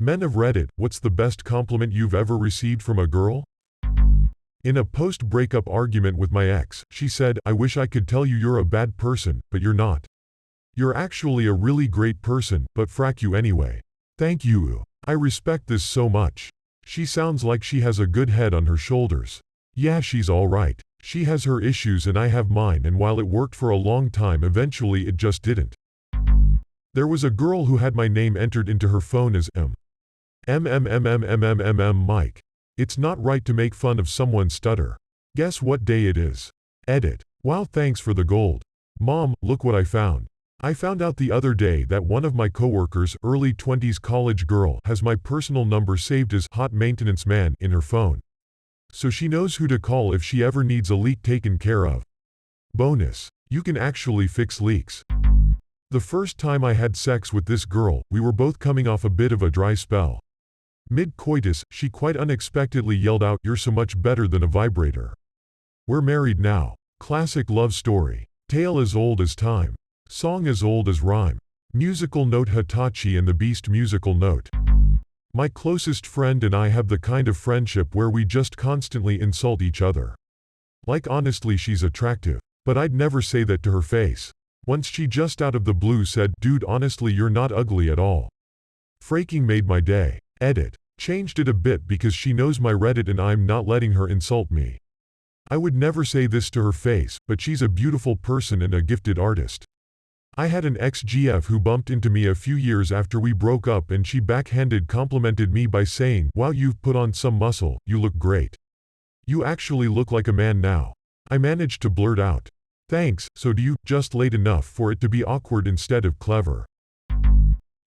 Men of Reddit, what's the best compliment you've ever received from a girl? In a post-breakup argument with my ex, she said, "I wish I could tell you you're a bad person, but you're not. You're actually a really great person, but frack you anyway. Thank you. I respect this so much. She sounds like she has a good head on her shoulders. Yeah, she's alright. She has her issues and I have mine, and while it worked for a long time, eventually it just didn't." There was a girl who had my name entered into her phone as Mike. It's not right to make fun of someone's stutter. Guess what day it is? Edit. Wow, thanks for the gold. Mom, look what I found. I found out the other day that one of my coworkers, early 20s college girl, has my personal number saved as Hot Maintenance Man in her phone. So she knows who to call if she ever needs a leak taken care of. Bonus. You can actually fix leaks. The first time I had sex with this girl, we were both coming off a bit of a dry spell. Mid-coitus, she quite unexpectedly yelled out, "You're so much better than a vibrator." We're married now. Classic love story. Tale as old as time. Song as old as rhyme. Musical note Hitachi and the Beast musical note. My closest friend and I have the kind of friendship where we just constantly insult each other. Like, honestly, she's attractive. But I'd never say that to her face. Once she just out of the blue said, "Dude, honestly, you're not ugly at all." Freaking made my day. Edit. Changed it a bit because she knows my Reddit and I'm not letting her insult me. I would never say this to her face, but she's a beautiful person and a gifted artist. I had an ex-GF who bumped into me a few years after we broke up, and she backhanded complimented me by saying, "Wow, you've put on some muscle, you look great. You actually look like a man now." I managed to blurt out, "Thanks, so do you," just late enough for it to be awkward instead of clever.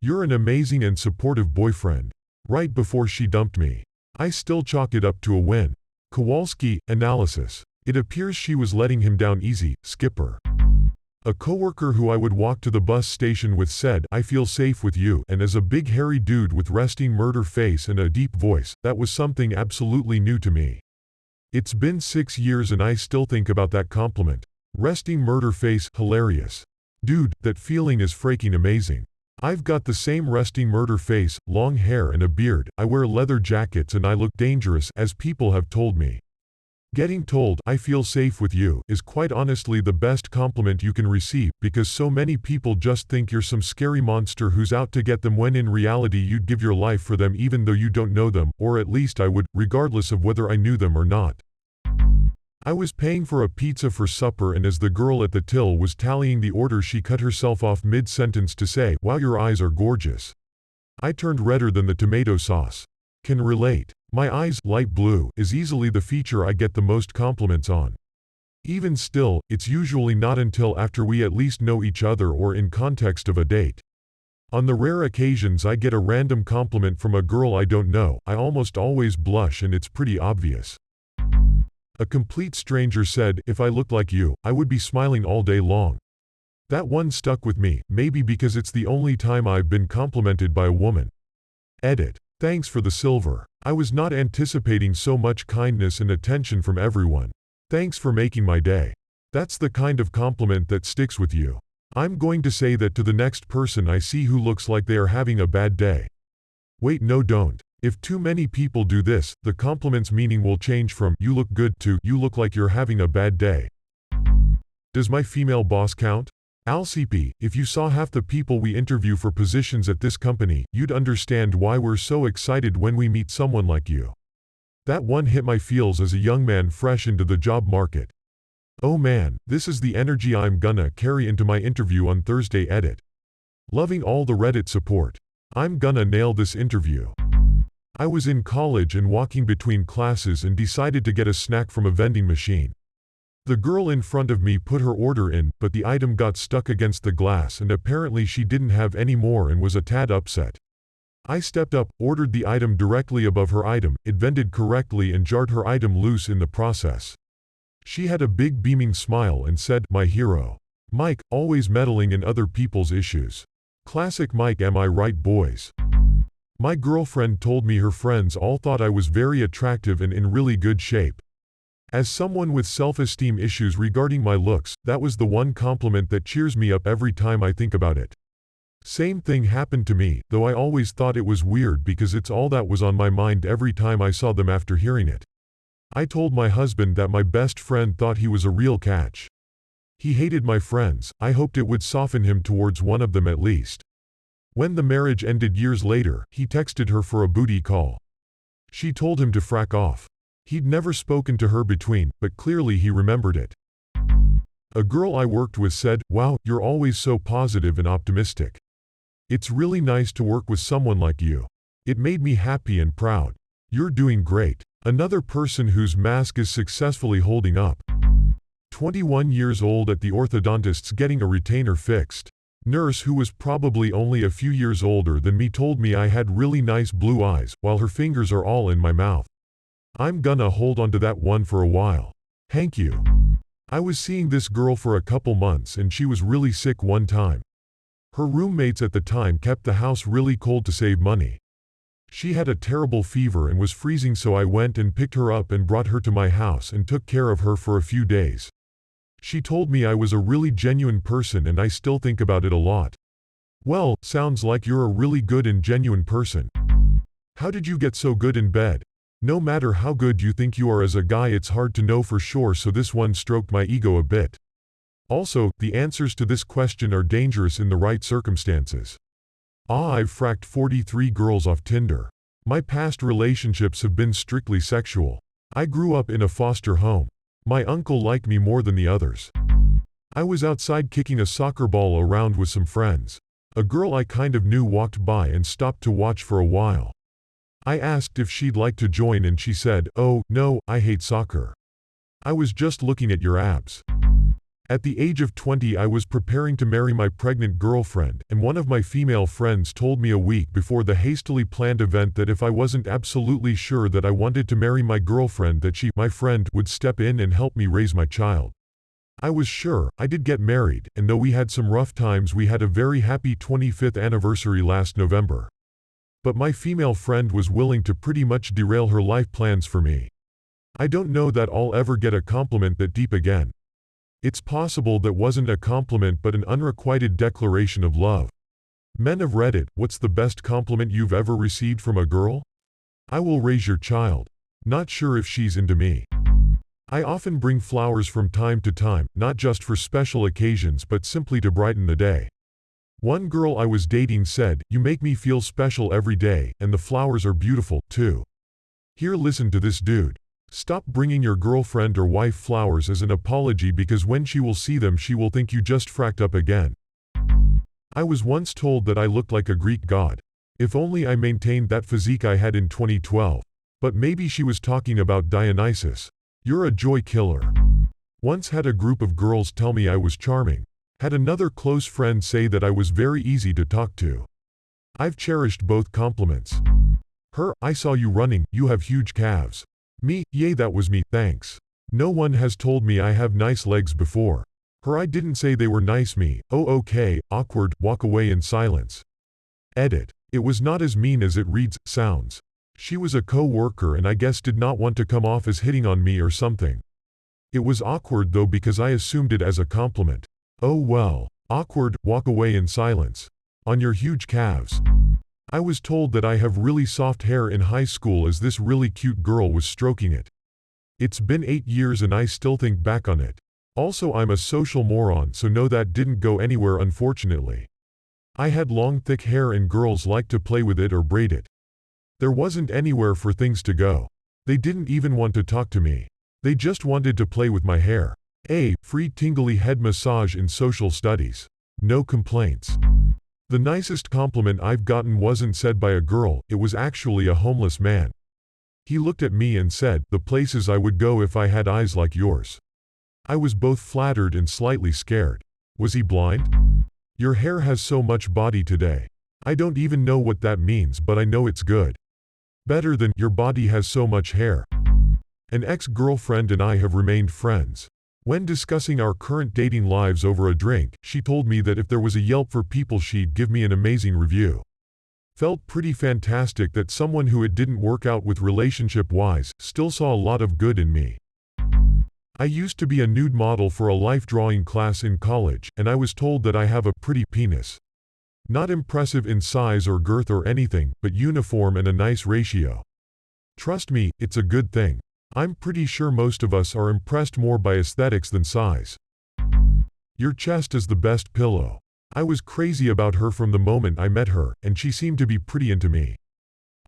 You're an amazing and supportive boyfriend. Right before she dumped me. I still chalk it up to a win. Kowalski, analysis. It appears she was letting him down easy, skipper. A coworker who I would walk to the bus station with said, "I feel safe with you," and as a big hairy dude with resting murder face and a deep voice, that was something absolutely new to me. It's been 6 years and I still think about that compliment. Resting murder face, hilarious. Dude, that feeling is freaking amazing. I've got the same resting murder face, long hair and a beard, I wear leather jackets and I look dangerous, as people have told me. Getting told, "I feel safe with you," is quite honestly the best compliment you can receive, because so many people just think you're some scary monster who's out to get them, when in reality you'd give your life for them even though you don't know them, or at least I would, regardless of whether I knew them or not. I was paying for a pizza for supper, and as the girl at the till was tallying the order, she cut herself off mid-sentence to say, "Wow, your eyes are gorgeous." I turned redder than the tomato sauce. Can relate. My eyes, light blue, is easily the feature I get the most compliments on. Even still, it's usually not until after we at least know each other or in context of a date. On the rare occasions I get a random compliment from a girl I don't know, I almost always blush and it's pretty obvious. A complete stranger said, "If I looked like you, I would be smiling all day long." That one stuck with me, maybe because it's the only time I've been complimented by a woman. Edit. Thanks for the silver. I was not anticipating so much kindness and attention from everyone. Thanks for making my day. That's the kind of compliment that sticks with you. I'm going to say that to the next person I see who looks like they are having a bad day. Wait, no, don't. If too many people do this, the compliment's meaning will change from "you look good" to "you look like you're having a bad day." Does my female boss count? AlCP, if you saw half the people we interview for positions at this company, you'd understand why we're so excited when we meet someone like you. That one hit my feels as a young man fresh into the job market. Oh man, this is the energy I'm gonna carry into my interview on Thursday. Edit. Loving all the Reddit support. I'm gonna nail this interview. I was in college and walking between classes and decided to get a snack from a vending machine. The girl in front of me put her order in, but the item got stuck against the glass and apparently she didn't have any more and was a tad upset. I stepped up, ordered the item directly above her item, it vended correctly and jarred her item loose in the process. She had a big beaming smile and said, "My hero. Mike, always meddling in other people's issues. Classic Mike, am I right, boys?" My girlfriend told me her friends all thought I was very attractive and in really good shape. As someone with self-esteem issues regarding my looks, that was the one compliment that cheers me up every time I think about it. Same thing happened to me, though I always thought it was weird because it's all that was on my mind every time I saw them after hearing it. I told my husband that my best friend thought he was a real catch. He hated my friends. I hoped it would soften him towards one of them at least. When the marriage ended years later, he texted her for a booty call. She told him to frack off. He'd never spoken to her between, but clearly he remembered it. A girl I worked with said, "Wow, you're always so positive and optimistic. It's really nice to work with someone like you. It made me happy and proud. You're doing great." Another person whose mask is successfully holding up. 21 years old at the orthodontist's getting a retainer fixed. Nurse who was probably only a few years older than me told me I had really nice blue eyes, while her fingers are all in my mouth. I'm gonna hold on to that one for a while. Thank you. I was seeing this girl for a couple months and she was really sick one time. Her roommates at the time kept the house really cold to save money. She had a terrible fever and was freezing, so I went and picked her up and brought her to my house and took care of her for a few days. She told me I was a really genuine person and I still think about it a lot. Well, sounds like you're a really good and genuine person. How did you get so good in bed? No matter how good you think you are as a guy, it's hard to know for sure, so this one stroked my ego a bit. Also, the answers to this question are dangerous in the right circumstances. I've fracked 43 girls off Tinder. My past relationships have been strictly sexual. I grew up in a foster home. My uncle liked me more than the others. I was outside kicking a soccer ball around with some friends. A girl I kind of knew walked by and stopped to watch for a while. I asked if she'd like to join and she said, "Oh, no, I hate soccer. I was just looking at your abs." At the age of 20, I was preparing to marry my pregnant girlfriend, and one of my female friends told me a week before the hastily planned event that if I wasn't absolutely sure that I wanted to marry my girlfriend, that she, my friend, would step in and help me raise my child. I was sure. I did get married, and though we had some rough times, we had a very happy 25th anniversary last November. But my female friend was willing to pretty much derail her life plans for me. I don't know that I'll ever get a compliment that deep again. It's possible that wasn't a compliment but an unrequited declaration of love. Men of Reddit, what's the best compliment you've ever received from a girl? "I will raise your child. Not sure if she's into me." I often bring flowers from time to time, not just for special occasions but simply to brighten the day. One girl I was dating said, "You make me feel special every day, and the flowers are beautiful, too." Here, listen to this dude. Stop bringing your girlfriend or wife flowers as an apology, because when she will see them she will think you just fracked up again. I was once told that I looked like a Greek god. If only I maintained that physique I had in 2012. But maybe she was talking about Dionysus. You're a joy killer. Once had a group of girls tell me I was charming. Had another close friend say that I was very easy to talk to. I've cherished both compliments. Her, "I saw you running, you have huge calves." Me, "Yay, that was me, thanks. No one has told me I have nice legs before." Her, "I didn't say they were nice." Me, "Oh okay, awkward, walk away in silence." Edit. It was not as mean as it reads, sounds. She was a co-worker and I guess did not want to come off as hitting on me or something. It was awkward though because I assumed it as a compliment. Oh well. Awkward, walk away in silence. On your huge calves. I was told that I have really soft hair in high school as this really cute girl was stroking it. It's been 8 years and I still think back on it. Also, I'm a social moron, so no, that didn't go anywhere unfortunately. I had long thick hair and girls liked to play with it or braid it. There wasn't anywhere for things to go. They didn't even want to talk to me. They just wanted to play with my hair. Free tingly head massage in social studies. No complaints. The nicest compliment I've gotten wasn't said by a girl, it was actually a homeless man. He looked at me and said, "The places I would go if I had eyes like yours." I was both flattered and slightly scared. Was he blind? "Your hair has so much body today. I don't even know what that means, but I know it's good. Better than, your body has so much hair." An ex-girlfriend and I have remained friends. When discussing our current dating lives over a drink, she told me that if there was a Yelp for people she'd give me an amazing review. Felt pretty fantastic that someone who it didn't work out with relationship-wise still saw a lot of good in me. I used to be a nude model for a life drawing class in college, and I was told that I have a pretty penis. Not impressive in size or girth or anything, but uniform and a nice ratio. Trust me, it's a good thing. I'm pretty sure most of us are impressed more by aesthetics than size. Your chest is the best pillow. I was crazy about her from the moment I met her, and she seemed to be pretty into me.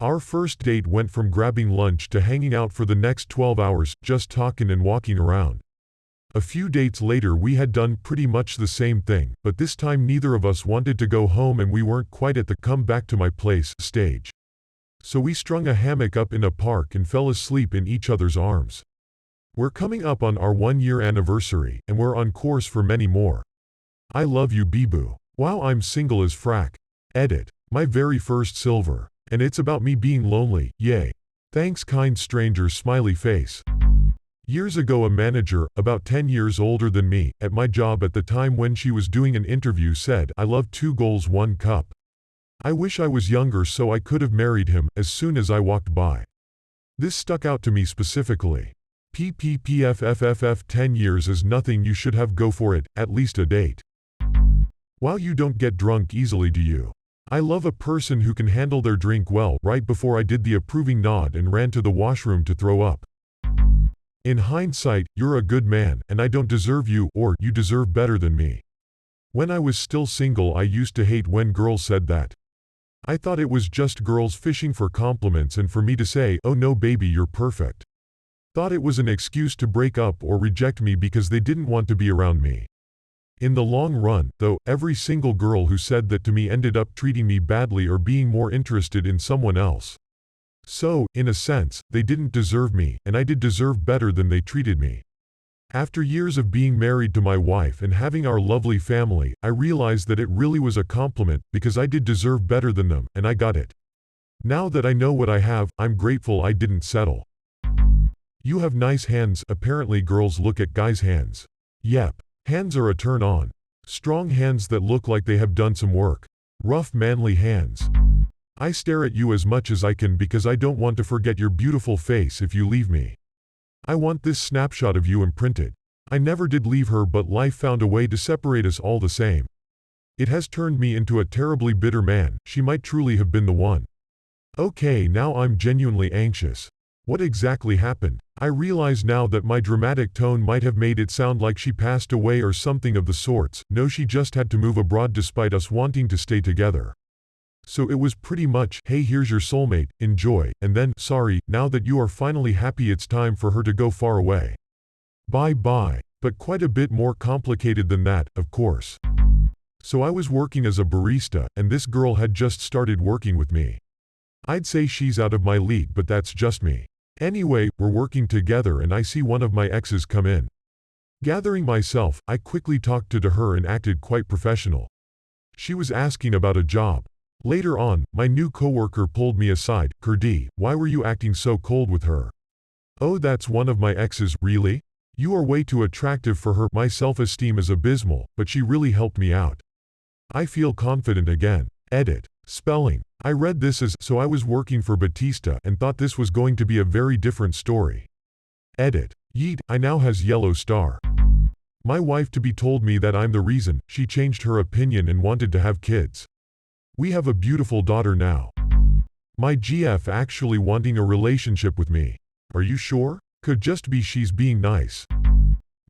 Our first date went from grabbing lunch to hanging out for the next 12 hours, just talking and walking around. A few dates later we had done pretty much the same thing, but this time neither of us wanted to go home and we weren't quite at the come back to my place stage. So we strung a hammock up in a park and fell asleep in each other's arms. We're coming up on our 1-year anniversary, and we're on course for many more. I love you, Bee-Boo. Wow, I'm single as frack. Edit. My very first silver. And it's about me being lonely, yay. Thanks, kind stranger, smiley face. Years ago a manager, about 10 years older than me, at my job at the time when she was doing an interview said, I love 2 goals 1 cup. I wish I was younger so I could have married him as soon as I walked by. This stuck out to me specifically. PPPFFFF 10 years is nothing, you should have go for it, at least a date. Wow, you don't get drunk easily, do you? I love a person who can handle their drink well. Right before I did the approving nod and ran to the washroom to throw up. In hindsight, you're a good man, and I don't deserve you, or you deserve better than me. When I was still single I used to hate when girls said that. I thought it was just girls fishing for compliments and for me to say, oh no baby, you're perfect. Thought it was an excuse to break up or reject me because they didn't want to be around me. In the long run, though, every single girl who said that to me ended up treating me badly or being more interested in someone else. So, in a sense, they didn't deserve me, and I did deserve better than they treated me. After years of being married to my wife and having our lovely family, I realized that it really was a compliment because I did deserve better than them, and I got it. Now that I know what I have, I'm grateful I didn't settle. You have nice hands. Apparently girls look at guys' hands. Yep. Hands are a turn on. Strong hands that look like they have done some work. Rough manly hands. I stare at you as much as I can because I don't want to forget your beautiful face if you leave me. I want this snapshot of you imprinted. I never did leave her, but life found a way to separate us all the same. It has turned me into a terribly bitter man. She might truly have been the one. Okay, now I'm genuinely anxious. What exactly happened? I realize now that my dramatic tone might have made it sound like she passed away or something of the sorts. No, she just had to move abroad despite us wanting to stay together. So it was pretty much, hey, here's your soulmate, enjoy, and then, sorry, now that you are finally happy it's time for her to go far away. Bye-bye. But quite a bit more complicated than that, of course. So I was working as a barista, and this girl had just started working with me. I'd say she's out of my league, but that's just me. Anyway, we're working together and I see one of my exes come in. Gathering myself, I quickly talked to her and acted quite professional. She was asking about a job. Later on, my new coworker pulled me aside. Kurdi, why were you acting so cold with her? Oh, that's one of my exes, really? You are way too attractive for her. My self-esteem is abysmal, but she really helped me out. I feel confident again. Edit. Spelling. I read this as, so I was working for Batista and thought this was going to be a very different story. Edit. Yeet, I now has yellow star. My wife-to-be told me that I'm the reason. She changed her opinion and wanted to have kids. We have a beautiful daughter now. My GF actually wanting a relationship with me. Are you sure? Could just be she's being nice.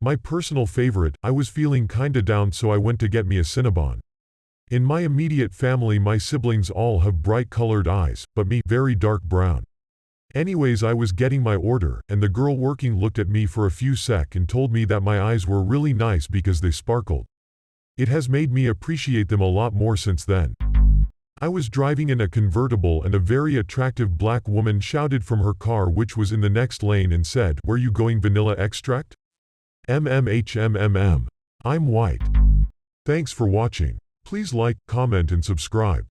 My personal favorite, I was feeling kinda down so I went to get me a Cinnabon. In my immediate family my siblings all have bright colored eyes, but me, very dark brown. Anyways, I was getting my order, and the girl working looked at me for a few sec and told me that my eyes were really nice because they sparkled. It has made me appreciate them a lot more since then. I was driving in a convertible and a very attractive black woman shouted from her car, which was in the next lane, and said, "Where you going, vanilla extract?" MMHMMM. I'm white. Thanks for watching. Please like, comment and subscribe.